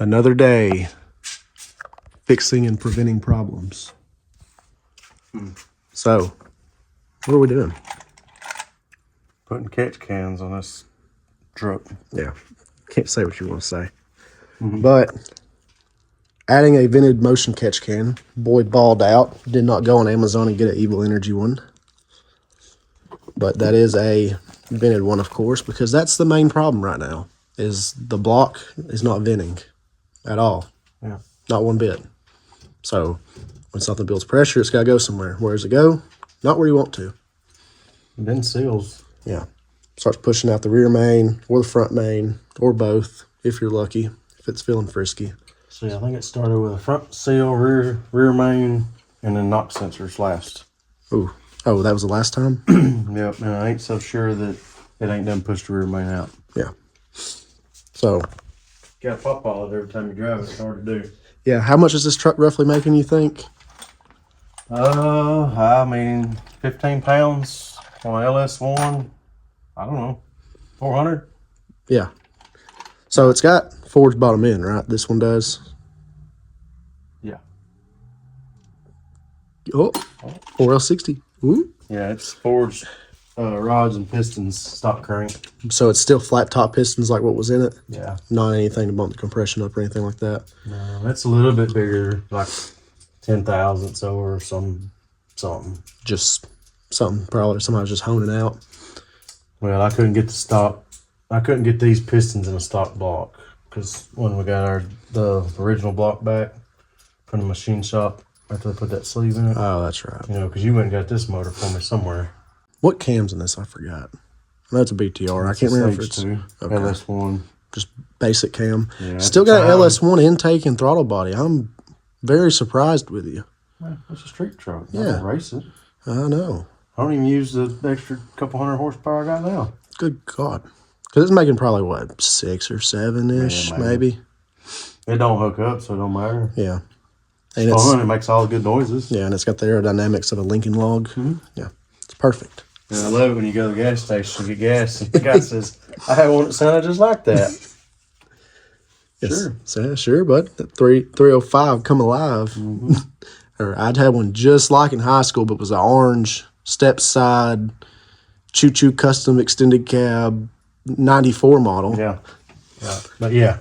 Another day fixing and preventing problems. So, what are we doing? Putting catch cans on this truck. Yeah, can't say what you want to say. But adding a vented motion catch can. Boy balled out. Did not go on Amazon and get an Evil Energy one. But that is a vented one, of course, because that's the main problem right now, is the block is not venting at all. Yeah. Not one bit. So when something builds pressure, it's got to go somewhere. Where does it go? Not where you want to. And then seals. Yeah. Starts pushing out the rear main or the front main or both, if you're lucky, if it's feeling frisky. See, I think it started with a front seal, rear main, and then knock sensors last. Ooh. Oh, that was the last time? Yep, and I ain't so sure that it ain't done pushed the rear main out. Yeah. So. Got to pop all it every time you drive it. It's hard to do. Yeah, how much is this truck roughly making, you think? I mean, 15 pounds on LS1. I don't know, 400? Yeah. So it's got forged bottom end, right? This one does? Yeah. Oh, 4L60. Ooh. Yeah, it's forged rods and pistons, stock crank. So it's still flat top pistons like what was in it? Yeah. Not anything to bump the compression up or anything like that? No, that's a little bit bigger, like 10 thousandths or something. Just something, probably somebody was just honing out. Well, I couldn't get these pistons in a stock block because when we got the original block back from the machine shop after they put that sleeve in it. Oh, that's right. You know, because you went and got this motor for me somewhere. What cam's in this? I forgot. I know it's a BTR. I can't remember if it's okay. LS1. Just basic cam. Yeah, Still got LS1 intake and throttle body. I'm very surprised with you. Well, it's a street truck. Yeah. I don't race it. I know. I don't even use the extra couple hundred horsepower I got now. Good God. Because it's making probably, what, 6 or 7-ish, Yeah, maybe? It don't hook up, so it don't matter. Yeah. And It's fun. It makes all the good noises. Yeah, and it's got the aerodynamics of a Lincoln log. Yeah, it's perfect. And I love it when you go to the gas station to get gas, and the guy says, I had one that sounded just like that. Yes. Sure. So, yeah, sure, but that 305 come alive. Or I'd had one just like in high school, but it was an orange step side choo-choo custom extended cab 94 model. Yeah. Yeah. But yeah.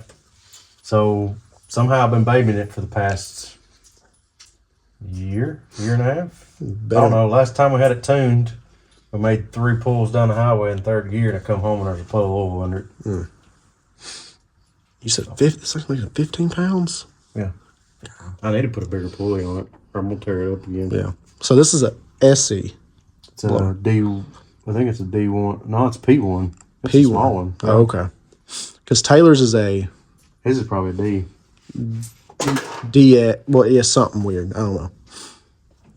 So somehow I've been babying it for the past year and a half. I don't know. Last time we had it tuned, we made 3 pulls down the highway in third gear, and I come home and there's a puddle of oil under it. You said 15 pounds? Yeah. I need to put a bigger pulley on it, or I'm going to tear it up again. Yeah. So this is a SE. It's a D, I think it's a D1. No, it's P1. It's P1. a small one. Oh, okay. Because Taylor's is a His is probably a D. D, well, yeah, something weird. I don't know.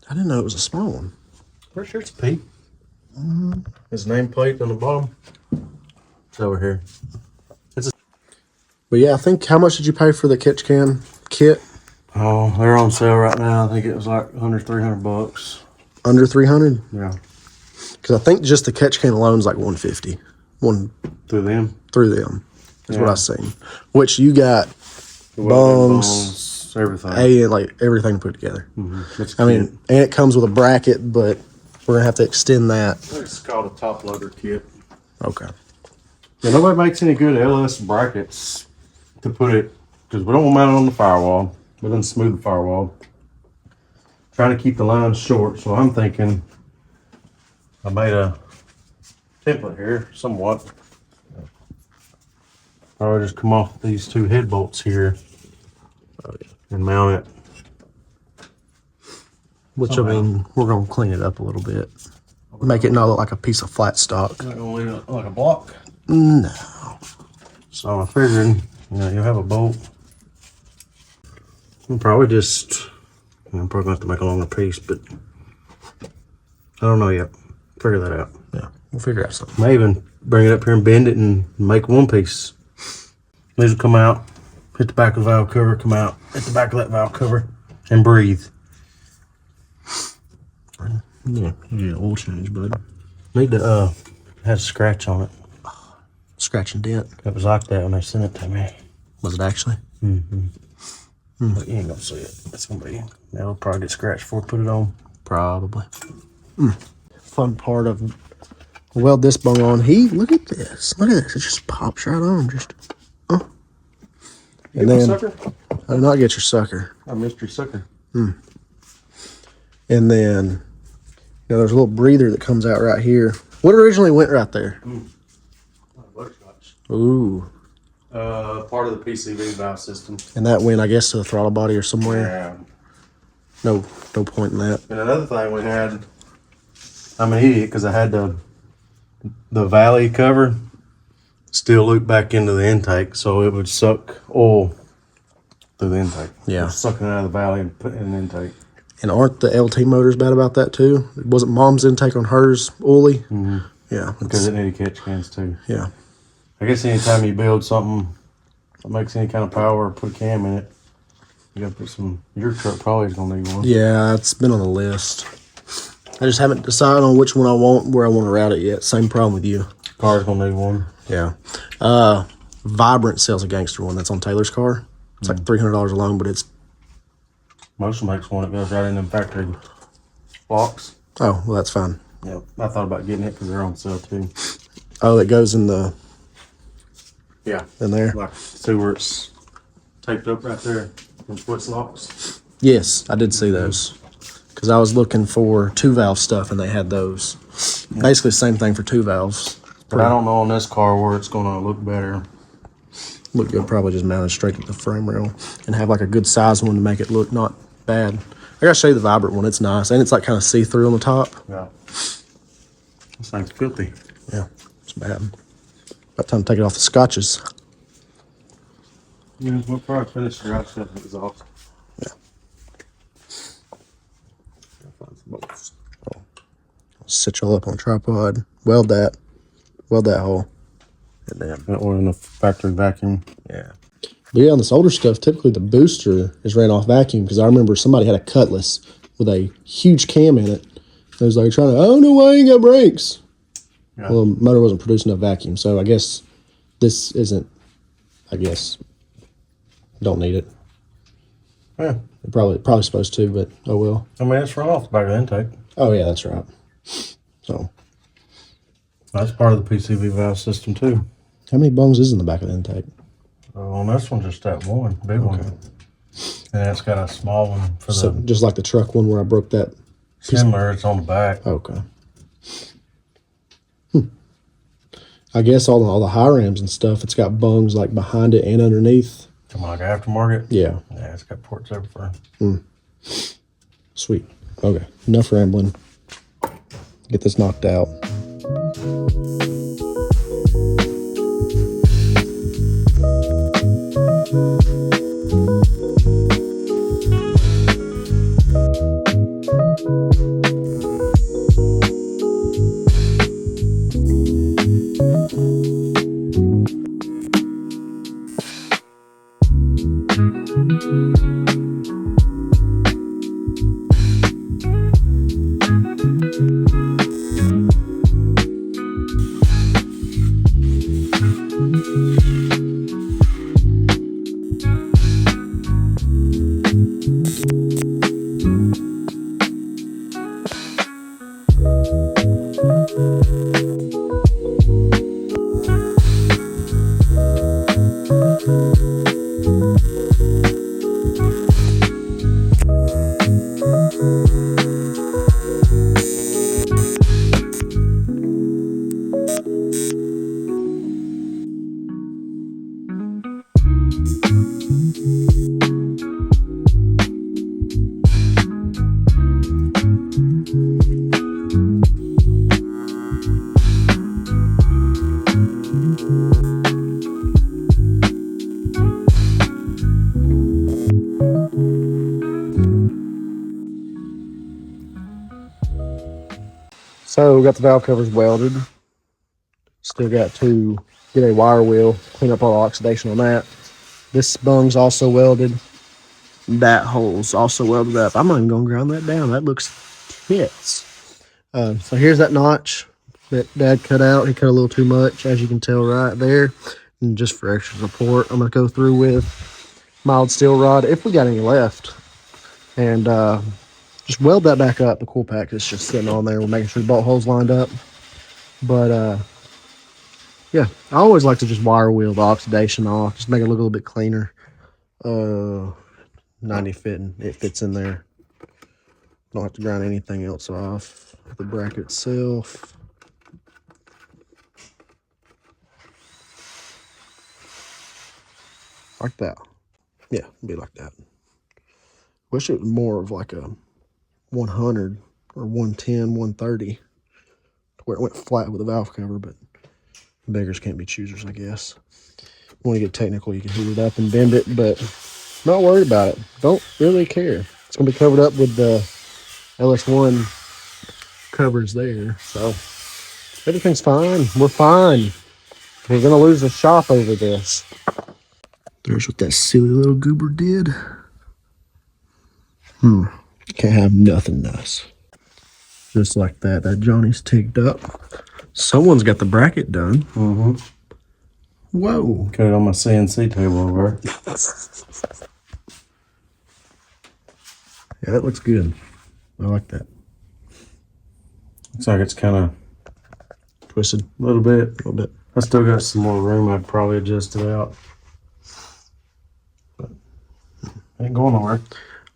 I didn't know it was a small one. Pretty sure it's a P. His nameplate on the bottom. It's over here. But yeah, I think, how much did you pay for the catch can kit? Oh, they're on sale right now. I think it was like under $300. Under 300? Yeah. Because I think just the catch can alone is like 150. Through them? Through them is what Yeah. I've seen. Which you got bungs, everything. like everything put together. It's I mean, and it comes with a bracket, but we're going to have to extend that. it's called a top loader kit. Okay. Yeah, nobody makes any good LS brackets to put it, because we don't want to mount it on the firewall. We don't smooth the firewall. Trying to keep the lines short, so I'm thinking I made a template here, somewhat. I'll just come off these 2 head bolts here and mount it. Which, I mean, we're going to clean it up a little bit. Make it not look like a piece of flat stock. Not gonna leave it like a block. No. So I figured, you'll have a bolt. I'm probably I'm probably gonna have to make a longer piece, but I don't know yet. Figure that out. Yeah, we'll figure out something. May even bring it up here and bend it and make one piece. These will come out, hit the back of the valve cover, come out, hit the back of that valve cover, and breathe. Yeah, you get an oil change, bud. Need to, had a scratch on it. Scratch and dent. It was like that when they sent it to me. Was it actually? But you ain't gonna see it. It's gonna be, it'll probably get scratched before we put it on. Probably. Fun part of weld this bung on. Look at this. Look at this. It just pops right on. Just, oh. And then, sucker? I did not get your sucker. A mystery sucker. And then, there's a little breather that comes out right here. What originally went right there? Butterscotch. Ooh. Part of the PCV valve system. And that went, I guess, to the throttle body or somewhere. Yeah. No point in that. And another thing we had, I'm an idiot because I had the valley cover still loop back into the intake, so it would suck oil through the intake. Yeah. It was sucking it out of the valley and putting it in the intake. And aren't the LT motors bad about that too? Wasn't Mom's intake on hers oily? Mm-hmm. Yeah. Because it needed catch cans too. Yeah. I guess anytime you build something that makes any kind of power or put a cam in it, you gotta put some, your truck probably is gonna need one. Yeah, it's been on the list. I just haven't decided on which one I want, where I want to route it yet. Same problem with you. Car's gonna need one. Yeah. Vibrant sells a gangster one that's on Taylor's car. It's like $300 alone, but it's... Most makes one that goes right in them factory blocks. Oh, well, that's fine. Yep. I thought about getting it because they're on sale too. Oh, that goes in the... Yeah. In there? Like, see where it's taped up right there in foot locks? Yes, I did see those. Because I was looking for 2-valve stuff, and they had those. Basically the same thing for 2 valves. But I don't know on this car where it's gonna look better. Look good, probably just mounted straight to the frame rail. And have like a good size one to make it look not bad. I gotta show you the Vibrant one, it's nice. And it's like kind of see-through on the top. Yeah. This thing's filthy. Yeah, it's bad. About time to take it off the scotches. Yeah, we'll probably finish the right stuff with exhaust. Yeah. I'll sit y'all up on a tripod. Weld that hole. And then That one in the factory vacuum. yeah. But yeah, on this older stuff, typically the booster is ran off vacuum because I remember somebody had a Cutlass with a huge cam in it. It was like trying to, I don't know why I ain't got brakes. Yeah. Well, the motor wasn't producing enough vacuum, so I guess this isn't, don't need it. Yeah. It probably supposed to, but oh well. I mean, it's run off the back of the intake. Oh yeah, that's right. So, That's part of the PCV valve system too. how many bungs is in the back of the intake? On this one, just that one, big one. And it's got a small one for So the just like the truck one where I broke that. similar. It's on the back. Okay. I guess all the high rams and stuff, it's got bungs like behind it and underneath. Come on, like aftermarket. Yeah. Yeah, it's got ports everywhere. Sweet. Okay. Enough rambling. Get this knocked out. So we got the valve covers welded. Still got to get a wire wheel, clean up all the oxidation on that. This bung's also welded. That hole's also welded up. I'm not even gonna ground that down. That looks tits. So here's that notch that Dad cut out. He cut a little too much, as you can tell right there. And just for extra support, I'm gonna go through with mild steel rod if we got any left, and just weld that back up. The coil pack is just sitting on there. We're making sure the bolt holes lined up. But yeah, I always like to just wire wheel the oxidation off, just make it look a little bit cleaner. 90 fitting, it fits in there. Don't have to grind anything else off. The bracket itself. Like that. Yeah, it'd be like that. Wish it was more of like a 100 or 110, 130, where it went flat with the valve cover, but beggars can't be choosers, I guess. Want to get technical, you can heat it up and bend it, but not worried about it. Don't really care. It's gonna be covered up with the LS1 covers there, so everything's fine. We're fine. We're gonna lose the shop over this. There's what that silly little goober did. Can't have nothing nice. Just like that. That Johnny's ticked up. Someone's got the bracket done. Whoa. Cut it on my CNC table over there. Yeah, that looks good. I like that. Looks like it's kind of Twisted. a little bit. A little bit. I still got some more room. I'd probably adjust it out. But ain't going nowhere.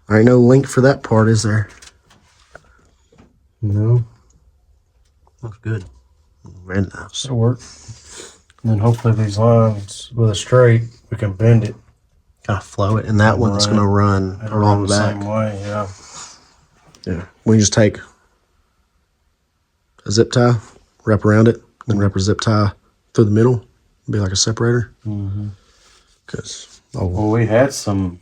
There ain't no link for that part, is there? No. Looks good. Very nice. It'll work. And then hopefully these lines with a straight, we can bend it. Kind of flow it, and that one's going to run It'll along run the the back. same way, yeah. Yeah. We just take a zip tie, wrap around it, then wrap a zip tie through the middle, be like a separator. Because Well, we had some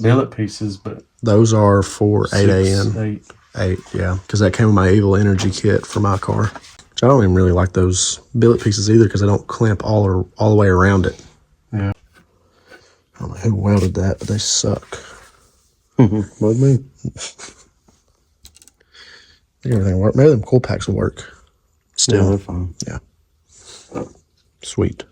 billet pieces, but those are for 8 8. 8, yeah. Because that came with my Evil Energy kit for my car. Which I don't even really like those billet pieces either because they don't clamp all the way around it. Yeah. I don't know who welded that, but they suck. With me. I think everything will work. Maybe them coil packs will work. Yeah, Still. they're fine. Yeah. Sweet.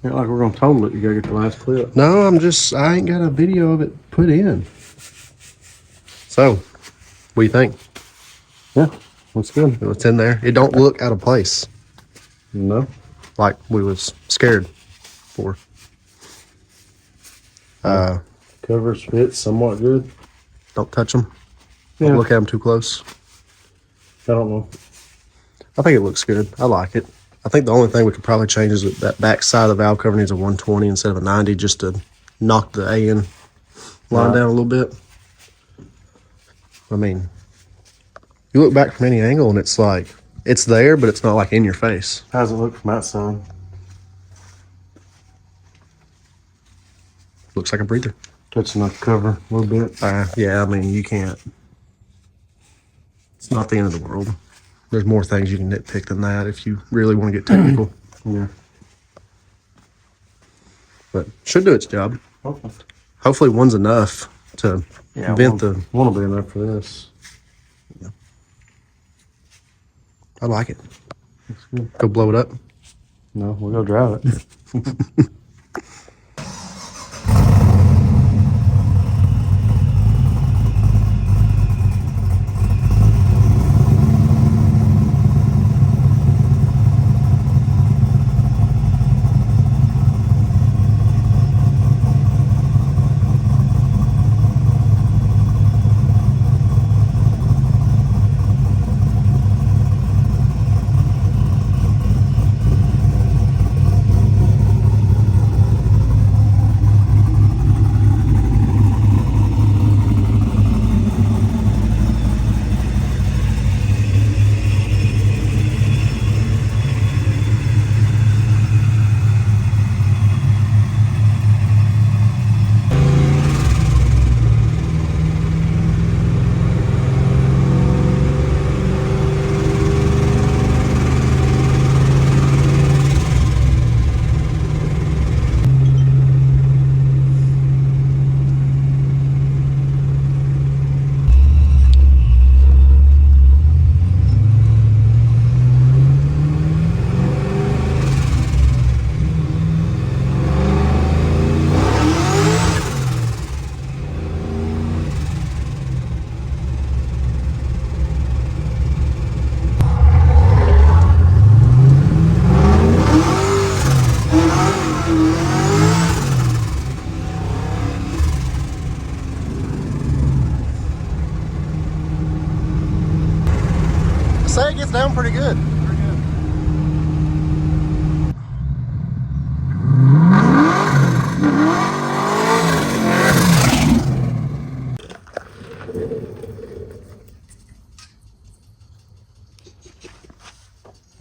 Not like we're gonna total it. You gotta get the last clip. No, I ain't got a video of it put in. So, what do you think? Yeah, that's good. What's in there? It don't look out of place. No. Like we was scared for. Covers fit somewhat good. Don't touch them. Yeah. Don't look at them too close. I don't know. I think it looks good. I like it. I think the only thing we could probably change is that back side of the valve cover needs a 120 instead of a 90 just to knock the AN line down a little bit. I mean, you look back from any angle and it's like, it's there, but it's not like in your face. How's it look from outside? Looks like a breather. Touching the cover a little bit. Yeah, I mean, you can't. It's not the end of the world. There's more things you can nitpick than that if you really want to get technical. Yeah. But should do its job. Okay. Hopefully one's enough to vent the... Want to be enough for this. I like it. Go blow it up. No, we'll go drive it. Say it gets down pretty good.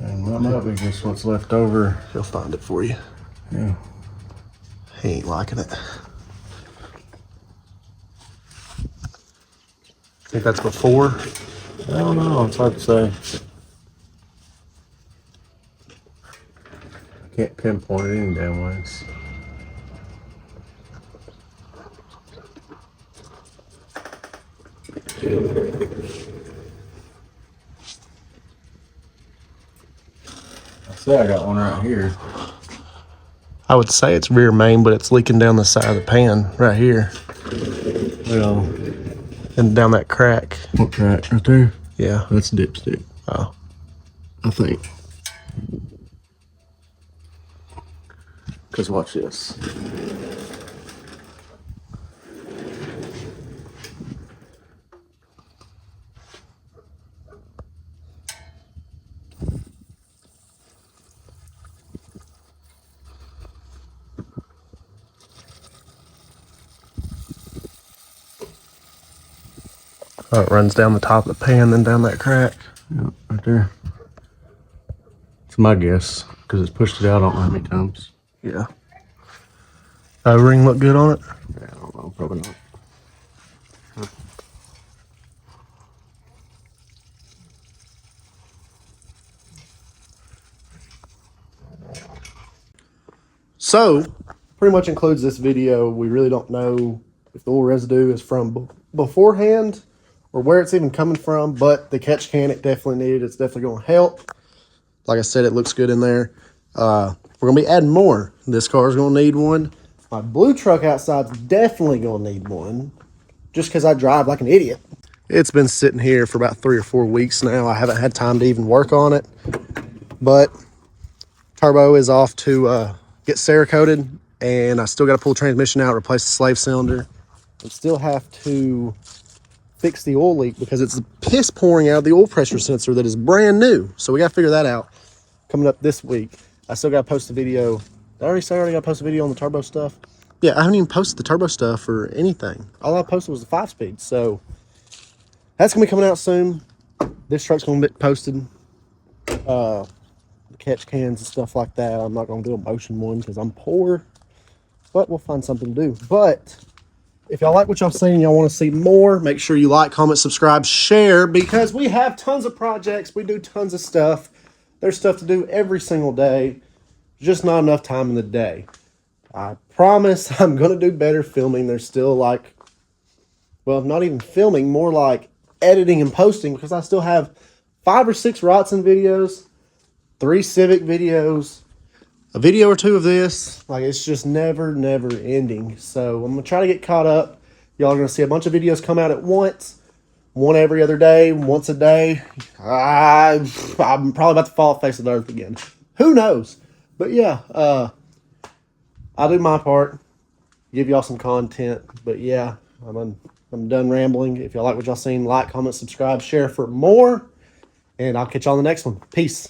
And that might be just what's left over. He'll find it for you. Yeah. He ain't liking it. Think that's before? I don't know. It's hard to say. I can't pinpoint it any damn ways. I say I got one right here. I would say it's rear main, but it's leaking down the side of the pan right here. Well, And down that crack. what crack? Right there? Yeah. That's dipstick. Oh. I think. Because watch this. Oh, it runs down the top of the pan, then down that crack. Yeah, right there. It's my guess, because it's pushed it out I don't know how many times. Yeah. O-ring look good on it? Yeah, I don't know, probably not. So, pretty much includes this video. We really don't know if the oil residue is from beforehand or where it's even coming from, but the catch can, it definitely needed. It's definitely going to help. Like I said, it looks good in there. We're going to be adding more. This car is going to need one. My blue truck outside's definitely going to need one, just because I drive like an idiot. It's been sitting here for about 3 or 4 weeks now. I haven't had time to even work on it, but turbo is off to get Cerakoted, and I still got to pull the transmission out, replace the slave cylinder, and still have to fix the oil leak because it's piss pouring out of the oil pressure sensor that is brand new. So we got to figure that out coming up this week. I still got to post a video. Did I already say I already got to post a video on the turbo stuff? Yeah, I haven't even posted the turbo stuff or anything. All I posted was the 5-speed. So that's going to be coming out soon. This truck's going to be posted. The catch cans and stuff like that. I'm not going to do a motion one because I'm poor. But we'll find something to do. But if y'all like what y'all seen and y'all want to see more, make sure you like, comment, subscribe, share, because we have tons of projects. We do tons of stuff. There's stuff to do every single day. Just not enough time in the day. I promise I'm going to do better filming. There's still like, well, not even filming, more like editing and posting, because I still have 5 or 6 Rotson videos, 3 Civic videos, a video or 2 of this. Like, it's just never ending. So I'm gonna try to get caught up. Y'all are gonna see a bunch of videos come out at once, one every other day, once a day. I'm probably about to fall off the face of the earth again. Who knows? But yeah, I'll do my part, give y'all some content. But yeah, I'm done rambling. If y'all like what y'all seen, like, comment, subscribe, share for more, and I'll catch y'all on the next one. Peace.